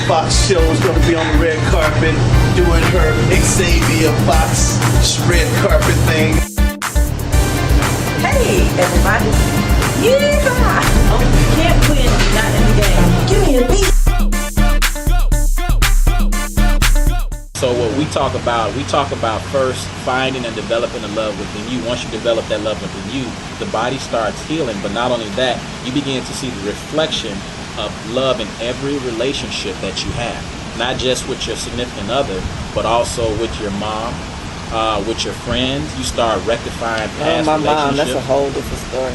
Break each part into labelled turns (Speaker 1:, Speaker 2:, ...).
Speaker 1: Fox show's gonna be on the red carpet doing her Xavia Fox red carpet thing.
Speaker 2: Hey, everybody. Yeehaw! Oh, you can't win if you're not in the game. Give me a beat.
Speaker 3: So what we talk about first finding and developing the love within you. Once you develop that love within you, the body starts healing. But not only that, you begin to see the reflection of love in every relationship that you have. Not just with your significant other, but also with your mom, with your friends. You start rectifying past
Speaker 2: my
Speaker 3: relationships.
Speaker 2: mom, that's a whole different story.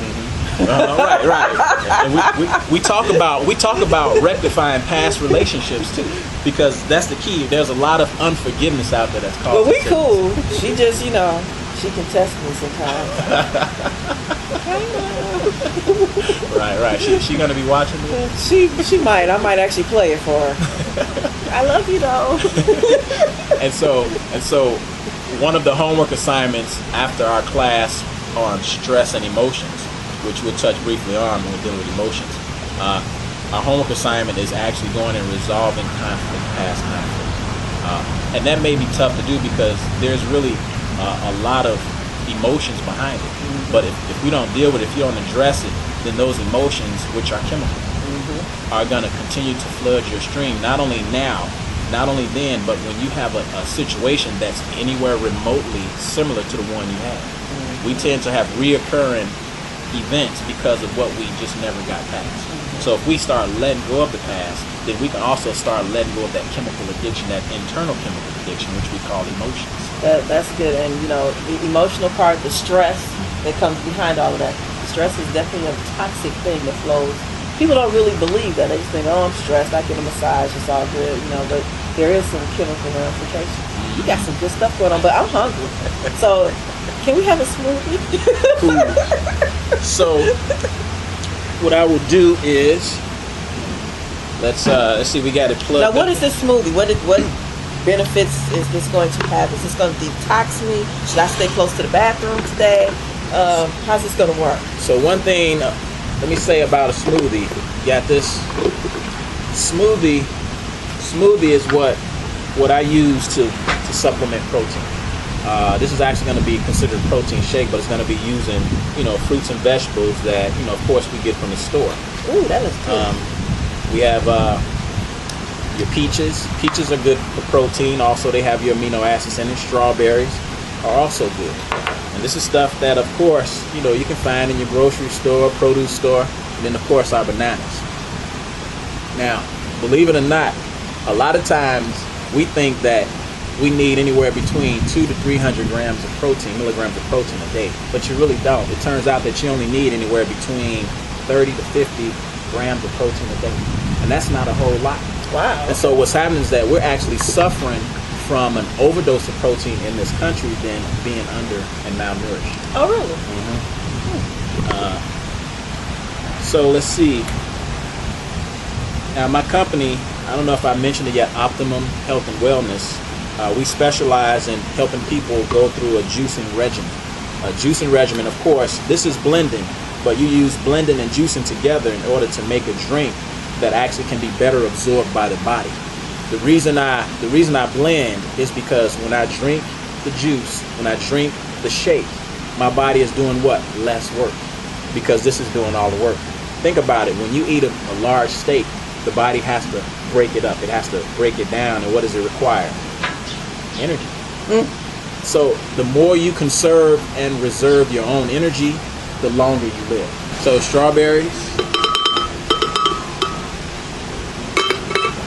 Speaker 3: Right. And we talk about rectifying past relationships too, because that's the key. There's a lot of unforgiveness out there that's caused.
Speaker 2: Well, we cool. She just, she can test me sometimes.
Speaker 3: Right. She gonna be watching this?
Speaker 2: She might. I might actually play it for her. I love you though.
Speaker 3: And so one of the homework assignments after our class on stress and emotions, which we'll touch briefly on when we're dealing with emotions, our homework assignment is actually going and resolving past conflict. And that may be tough to do because there's really a lot of emotions behind it. Mm-hmm. But if we don't deal with it, if you don't address it, then those emotions, which are chemical, are going to continue to flood your stream, not only now, not only then, but when you have a situation that's anywhere remotely similar to the one you had. We tend to have reoccurring events because of what we just never got past. So if we start letting go of the past, then we can also start letting go of that chemical addiction, that internal chemical addiction, which we call emotions.
Speaker 2: That's good. And the emotional part, the stress that comes behind all of that. Stress is definitely a toxic thing that flows. People don't really believe that. They just think, oh, I'm stressed, I get a massage, it's all good, but there is some chemical ramifications. You got some good stuff going on, but I'm hungry. So can we have a smoothie?
Speaker 3: So what I will do is let's see, we got it plugged.
Speaker 2: Now, what is this smoothie? What benefits is this going to have? Is this going to detox me? Should I stay close to the bathroom today? How's this going to work?
Speaker 3: So one thing, let me say about a smoothie. You got this smoothie. Smoothie is what I use to supplement protein. This is actually going to be considered a protein shake, but it's going to be using, fruits and vegetables that, of course, we get from the store.
Speaker 2: Ooh, that is good.
Speaker 3: We have your peaches. Peaches are good for protein. Also, they have your amino acids in it. Strawberries are also good. And this is stuff that, of course, you can find in your grocery store, produce store, and then, of course, our bananas. Now, believe it or not, a lot of times we think that we need anywhere between 200 to 300 milligrams of protein a day, but you really don't. It turns out that you only need anywhere between 30 to 50 grams of protein a day, and that's not a whole lot.
Speaker 2: Wow.
Speaker 3: And so what's happening is that we're actually suffering from an overdose of protein in this country than being under and malnourished.
Speaker 2: Oh, really?
Speaker 3: So let's see. Now, my company, I don't know if I mentioned it yet, Optimum Health and Wellness. We specialize in helping people go through a juicing regimen. A juicing regimen, of course, this is blending, but you use blending and juicing together in order to make a drink that actually can be better absorbed by the body. The reason I blend is because when I drink the juice, when I drink the shake, my body is doing what? Less work, because this is doing all the work. Think about it. When you eat a large steak, the body has to break it up. It has to break it down. And what does it require? Energy. So the more you conserve and reserve your own energy, the longer you live. So strawberries,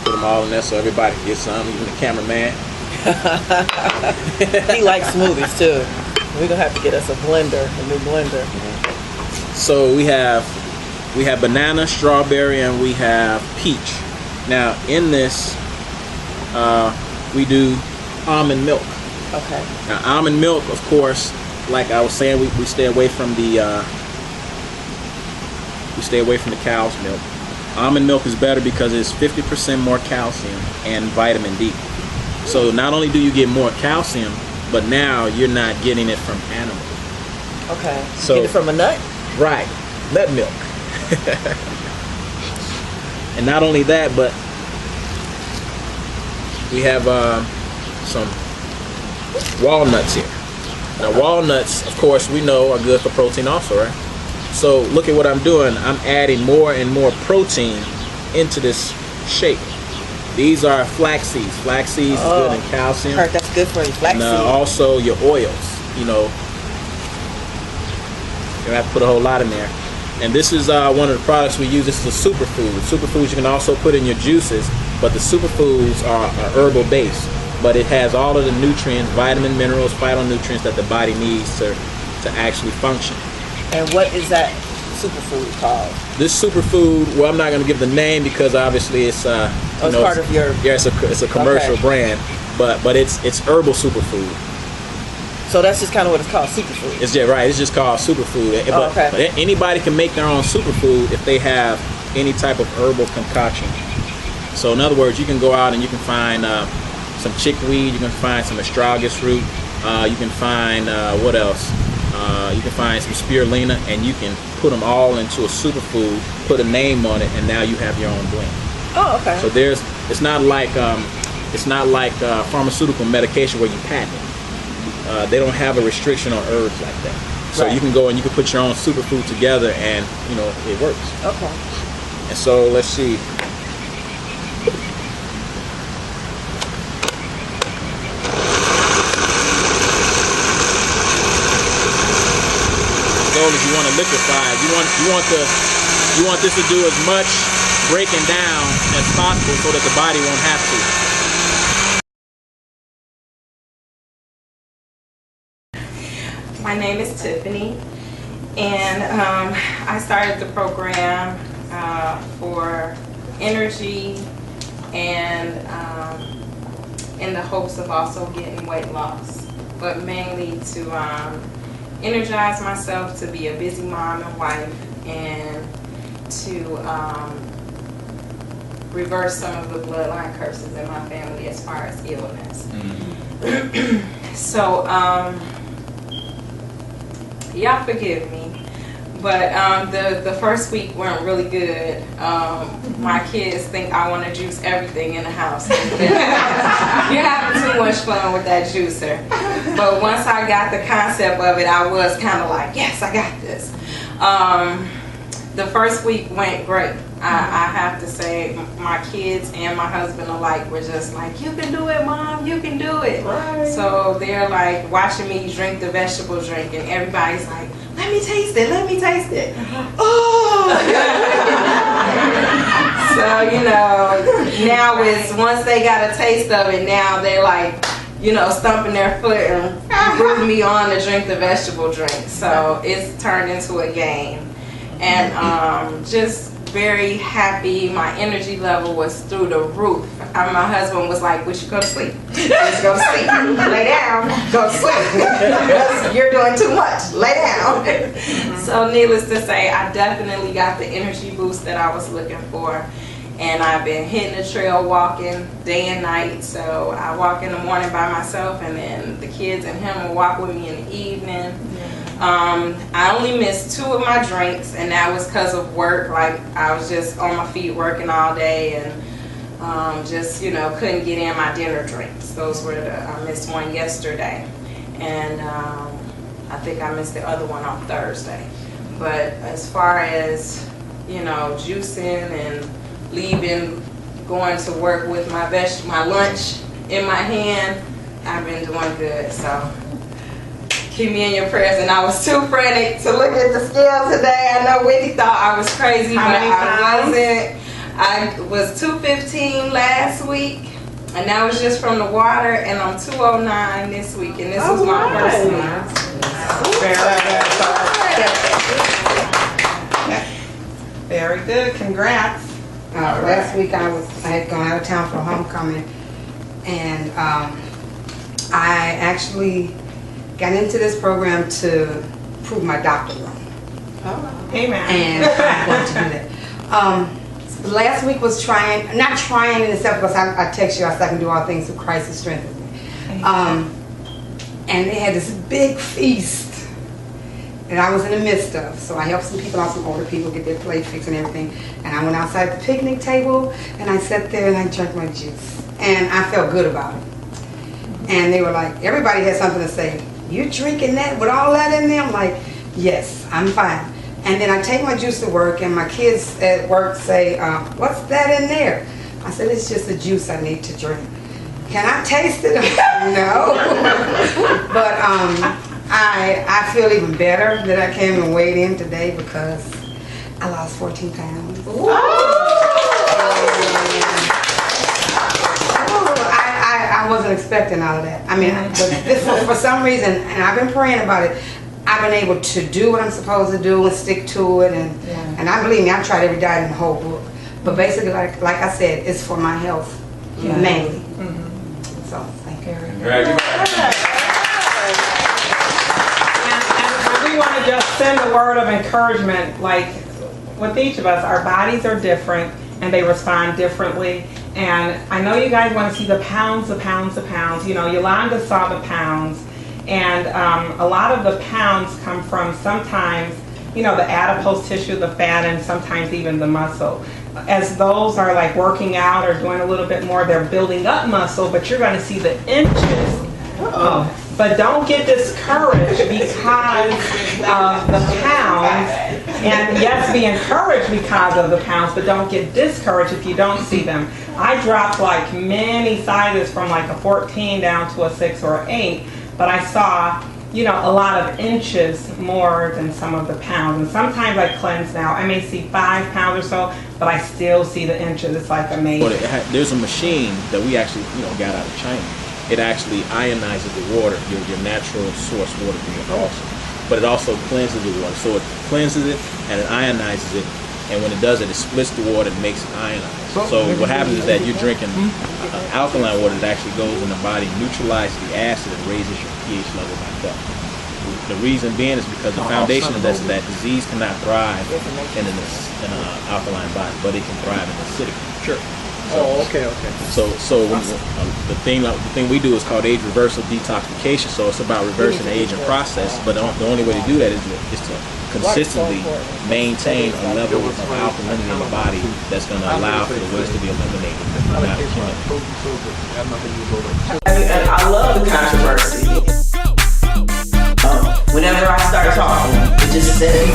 Speaker 3: put them all in there so everybody can get some, even the cameraman.
Speaker 2: He likes smoothies too. We're gonna have to get us a new blender.
Speaker 3: So we have banana, strawberry, and we have peach. Now in this, we do almond milk.
Speaker 2: Okay.
Speaker 3: Now almond milk, of course, like I was saying, we stay away from the cow's milk. Almond milk is better because it's 50% more calcium and vitamin D. So not only do you get more calcium, but now you're not getting it from animals.
Speaker 2: Okay.
Speaker 3: So
Speaker 2: get it from a nut?
Speaker 3: Right. Nut milk. And not only that, but we have some walnuts here. Now walnuts, of course, we know are good for protein also, right? So look at what I'm doing. I'm adding more and more protein into this shake. These are flax seeds. Flax seeds is good in calcium.
Speaker 2: Heard that's good for you. Flax
Speaker 3: And
Speaker 2: seeds.
Speaker 3: also your oils. You know, you have to put a whole lot in there. And this is one of the products we use. This is a superfood. Superfoods you can also put in your juices, but the superfoods are herbal based. But it has all of the nutrients, vitamin, minerals, phytonutrients that the body needs to actually function.
Speaker 2: And what is that superfood called?
Speaker 3: This superfood, well, I'm not going to give the name because obviously it's
Speaker 2: it's part of your.
Speaker 3: Yeah, it's a commercial brand, but it's herbal superfood.
Speaker 2: So that's just kind of what it's called, superfood.
Speaker 3: It's just right. It's just called superfood. But anybody can make their own superfood if they have any type of herbal concoction. So in other words, you can go out and you can find some chickweed. You can find some astragalus root. You can find what else? You can find some spirulina, and you can put them all into a superfood. Put a name on it, and now you have your own blend.
Speaker 2: Oh, okay.
Speaker 3: So it's not like pharmaceutical medication where you patent it. They don't have a restriction on herbs like that. So you can go and you can put your own superfood together, and you know it works.
Speaker 2: Okay.
Speaker 3: And so let's see. If you want to liquefy it, you want this to do as much breaking down as possible so that the body won't have
Speaker 4: to. My name is Tiffany, and I started the program for energy and in the hopes of also getting weight loss, but mainly to energize myself to be a busy mom and wife, and to reverse some of the bloodline curses in my family as far as illness. So y'all forgive me, but the first week went really good. My kids think I want to juice everything in the house. You're having too much fun with that juicer. But once I got the concept of it, I was kind of like, yes, I got this. The first week went great. I have to say, my kids and my husband alike were just like, you can do it, Mom, you can do it. Right. So they're like watching me drink the vegetable drink, and everybody's like, let me taste it, let me taste it. Oh! So, you know, now it's, once they got a taste of it, now they're like, you know, stumping their foot and rooting me on to drink the vegetable drink. So it's turned into a game. And just very happy. My energy level was through the roof. My husband was like, we should go to sleep. Let's go to sleep. Lay down. Go to sleep. You're doing too much. Lay down. So needless to say, I definitely got the energy boost that I was looking for. And I've been hitting the trail walking day and night. So I walk in the morning by myself, and then the kids and him will walk with me in the evening. I only missed 2 of my drinks, and that was because of work. Like, I was just on my feet working all day, and just, you know, couldn't get in my dinner drinks. Those were I missed one yesterday, and I think I missed the other one on Thursday. But as far as, you know, juicing and leaving, going to work with my lunch in my hand, I've been doing good. So keep me in your prayers. And I was too frantic to look at the scale today. I know Whitney thought I was crazy, but I wasn't. I was 215 last week, and that was just from the water, and I'm 209 this week, and this was my first week.
Speaker 5: Very good. Congrats.
Speaker 6: Last week I had gone out of town for homecoming, and I actually got into this program to prove my doctor wrong.
Speaker 5: Oh, amen.
Speaker 6: And I'm going to do that. Last week was not trying in itself, because I text you, I said I can do all things through Christ who strengthens me. And they had this big feast, that I was in the midst of. So I helped some people out, some older people get their plate fixed and everything. And I went outside the picnic table and I sat there and I drank my juice. And I felt good about it. And they were like, everybody had something to say. You drinking that with all that in there? I'm like, yes, I'm fine. And then I take my juice to work and my kids at work say, what's that in there? I said, it's just a juice I need to drink. Can I taste it? No. But I feel even better that I came and weighed in today because I lost 14 pounds. I wasn't expecting all of that. I mean, but this was for some reason, and I've been praying about it. I've been able to do what I'm supposed to do and stick to it, and I believe me, I've tried every diet in the whole book. But basically, like I said, it's for my health mainly. So thank you.
Speaker 5: And we want to just send a word of encouragement, like with each of us, our bodies are different and they respond differently. And I know you guys want to see the pounds. You know, Yolanda saw the pounds. And a lot of the pounds come from sometimes, you know, the adipose tissue, the fat, and sometimes even the muscle. As those are like working out or doing a little bit more, they're building up muscle, but you're going to see the inches. But don't get discouraged because of the pounds. And yes, be encouraged because of the pounds, but don't get discouraged if you don't see them. I dropped like many sizes from like a 14 down to a 6 or 8, but I saw, you know, a lot of inches more than some of the pounds. And sometimes I cleanse now. I may see 5 pounds or so, but I still see the inches. It's like amazing.
Speaker 3: There's a machine that we actually, you know, got out of China. It actually ionizes the water, your natural source water being awesome. But it also cleanses the water. So it cleanses it and it ionizes it. And when it does it, it splits the water and makes it ionized. So what happens is that you're drinking alkaline water that actually goes in the body, neutralizes the acid, and raises your pH level back up. The reason being is because the foundation of this is that disease cannot thrive in an alkaline body, but it can thrive in acidic. Sure.
Speaker 7: Okay.
Speaker 3: So the thing we do is called age reversal detoxification. So it's about reversing the aging process. But the only way to do that is to consistently maintain a level of alkalinity in the body that's going to allow for the waste to be eliminated.
Speaker 8: And I love the controversy. Whenever I start talking, it just says